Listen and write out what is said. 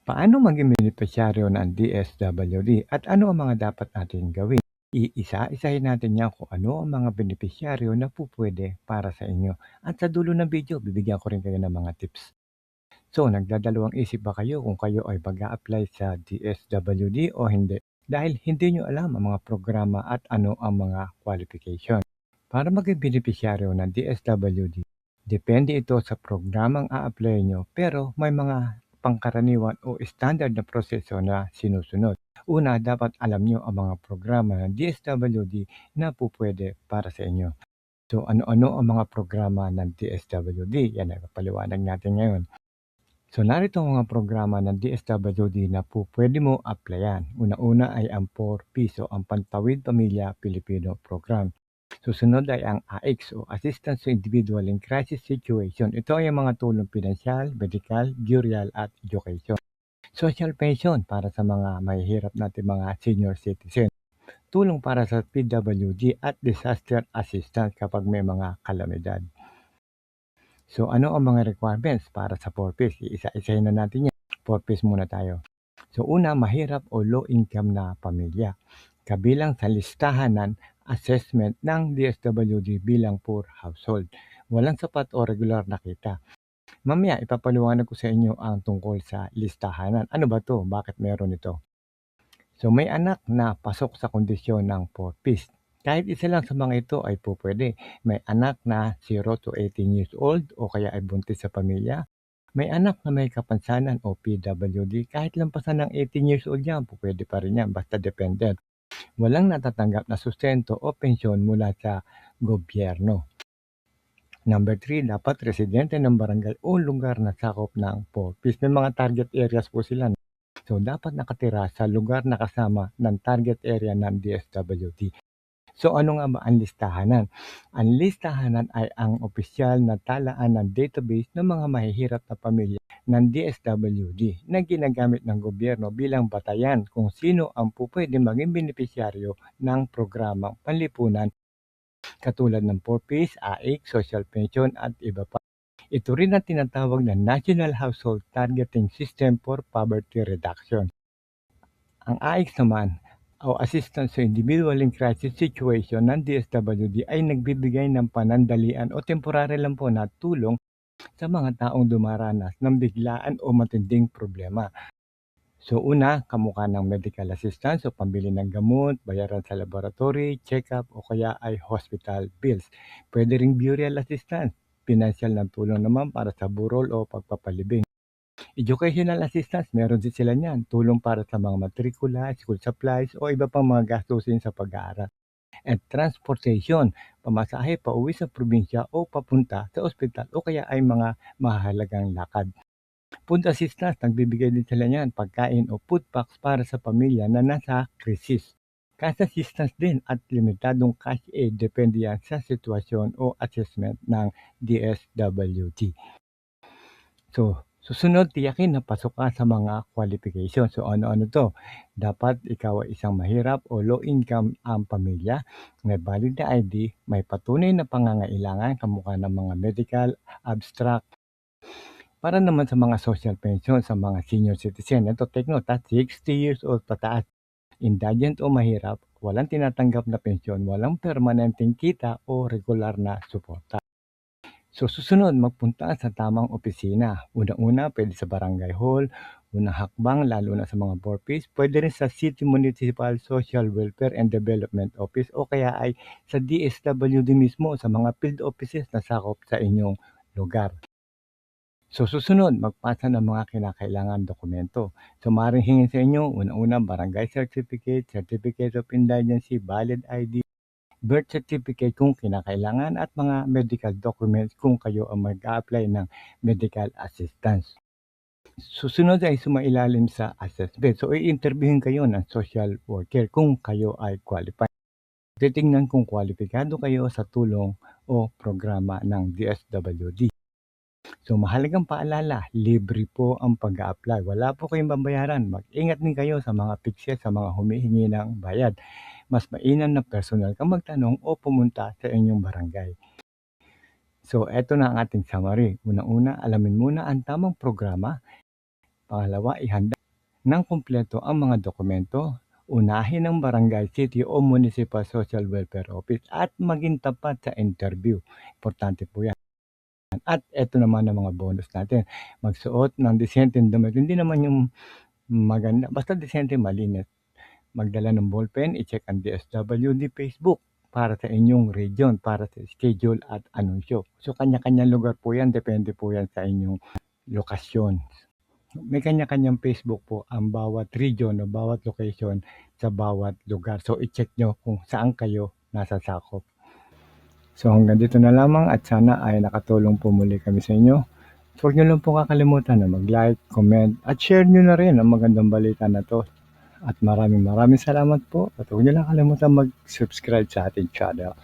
Paano maging benepisyaryo ng DSWD at ano ang mga dapat natin gawin? Iisa-isahin natin yan kung ano ang mga benepisyaryo na pupwede para sa inyo. At sa dulo ng video, bibigyan ko rin kayo ng mga tips. So, nagdadalawang isip ba kayo kung kayo ay mag-a-apply sa DSWD o hindi? Dahil hindi nyo alam ang mga programa at ano ang mga qualification. Para maging benepisyaryo ng DSWD, depende ito sa programang a-apply nyo pero may mga pangkaraniwan o standard na proseso na sinusunod. Una, dapat alam nyo ang mga programa ng DSWD na pupwede para sa inyo. So ano-ano ang mga programa ng DSWD? Yan ang paliwanag natin ngayon. So narito ang mga programa ng DSWD na pwede mo applyan. Una-una ay ang 4Ps o ang Pantawid Pamilya Pilipino Program. Susunod ay ang AICS o Assistance to Individual in Crisis Situation. Ito ay ang mga tulong pinansyal, medical, burial at education. Social pension para sa mga mahihirap natin mga senior citizen. Tulong para sa PWD at disaster assistance kapag may mga kalamidad. So ano ang mga requirements para sa 4Ps? Isa-isahin na natin yan. 4Ps muna tayo. So una, mahirap o low income na pamilya. Kabilang sa listahan ng assessment ng DSWD bilang poor household. Walang sapat o regular na kita. Mamaya ipapaliwanag ko sa inyo ang tungkol sa listahanan. Ano ba to? Bakit meron ito? So may anak na pasok sa kondisyon ng 4Ps. Kahit isa lang sa mga ito ay pupwede. May anak na 0 to 18 years old o kaya ay buntis sa pamilya. May anak na may kapansanan o PWD. Kahit lampasan ng 18 years old yan, pupwede pa rin yan basta dependent. Walang natatanggap na sustento o pensyon mula sa gobyerno. Number 3, dapat residente ng barangay o lugar na sakop ng 4Ps. May mga target areas po sila. So, dapat nakatira sa lugar na kasama ng target area ng DSWD. So, ano nga ba ang listahanan? Ang listahanan ay ang opisyal na talaan ng database ng mga mahihirap na pamilya ng DSWD na ginagamit ng gobyerno bilang batayan kung sino ang pupwede maging benepisyaryo ng programang panlipunan katulad ng 4Ps, AIC, Social Pension at iba pa. Ito rin ang tinatawag na National Household Targeting System for Poverty Reduction. Ang AICS naman o Assistance to Individual in Crisis Situation ng DSWD ay nagbibigay ng panandalian o temporary lang po na tulong sa mga taong dumaranas ng biglaan o matinding problema. So una, kamukha ng medical assistance o pambili ng gamot, bayaran sa laboratory, check-up o kaya ay hospital bills. Pwede ring burial assistance, financial na tulong naman para sa burol o pagpapalibing. Educational assistance, meron din sila niyan. Tulong para sa mga matrikula, school supplies o iba pang mga gastusin sa pag-aaral. And transportation, pamasahe pa uwi sa probinsya o papunta sa ospital o kaya ay mga mahalagang lakad. Food assistance, nagbibigay din sila niyan, pagkain o food packs para sa pamilya na nasa krisis. Cash assistance din at limitadong cash aid depende yan sa sitwasyon o assessment ng DSWD. So, susunod, tiyakin na pasok ka sa mga qualification. So, ano-ano to? Dapat ikaw ay isang mahirap o low income ang pamilya, may valid na ID, may patunay na pangangailangan kamukha ng mga medical, abstract. Para naman sa mga social pension sa mga senior citizen, ito take note, 60 years old pataas, indigent o mahirap, walang tinatanggap na pensyon, walang permanenteng kita o regular na suporta. So susunod, magpunta sa tamang opisina. Unang-una, pwede sa barangay hall, unang hakbang, lalo na sa mga 4Ps. Pwede rin sa City Municipal Social Welfare and Development Office o kaya ay sa DSWD mismo sa mga field offices na sakop sa inyong lugar. So susunod, magpasa ng mga kinakailangan dokumento. So maaaring hingin sa inyo, unang-una, barangay certificate, certificate of indigency, valid ID, birth certificate kung kinakailangan at mga medical documents kung kayo ang mag-a-apply ng medical assistance. Susunod ay sumailalim sa assessment. So i-interviewin kayo ng social worker kung kayo ay qualified. Titingnan kung kwalipikado kayo sa tulong o programa ng DSWD. So mahalagang paalala, libre po ang pag-a-apply. Wala po kayong babayaran. Mag-ingat din kayo sa mga pikse, sa mga humihingi ng bayad. Mas mainam na personal kang magtanong o pumunta sa inyong barangay. So eto na ang ating summary. Unang-una, alamin muna ang tamang programa. Pangalawa, ihanda ng kumpleto ang mga dokumento. Unahin ang barangay, city o municipal social welfare office at maging tapat sa interview. Importante po yan. At eto naman ang mga bonus natin. Magsuot ng disenteng damit. Hindi naman yung maganda, basta disente, malinis. Magdala ng ballpen, i-check ang DSWD Facebook para sa inyong region, para sa schedule at anunsyo. So kanya-kanyang lugar po yan, depende po yan sa inyong lokasyon. May kanya-kanyang Facebook po ang bawat region o bawat location sa bawat lugar. So i-check nyo kung saan kayo nasasakop. So hanggang dito na lamang at sana ay nakatulong po muli kami sa inyo. Huwag nyo lang po kakalimutan na mag-like, comment at share nyo na rin ang magandang balita na to. At maraming salamat po at huwag nyo lang kalimutan mag-subscribe sa ating channel.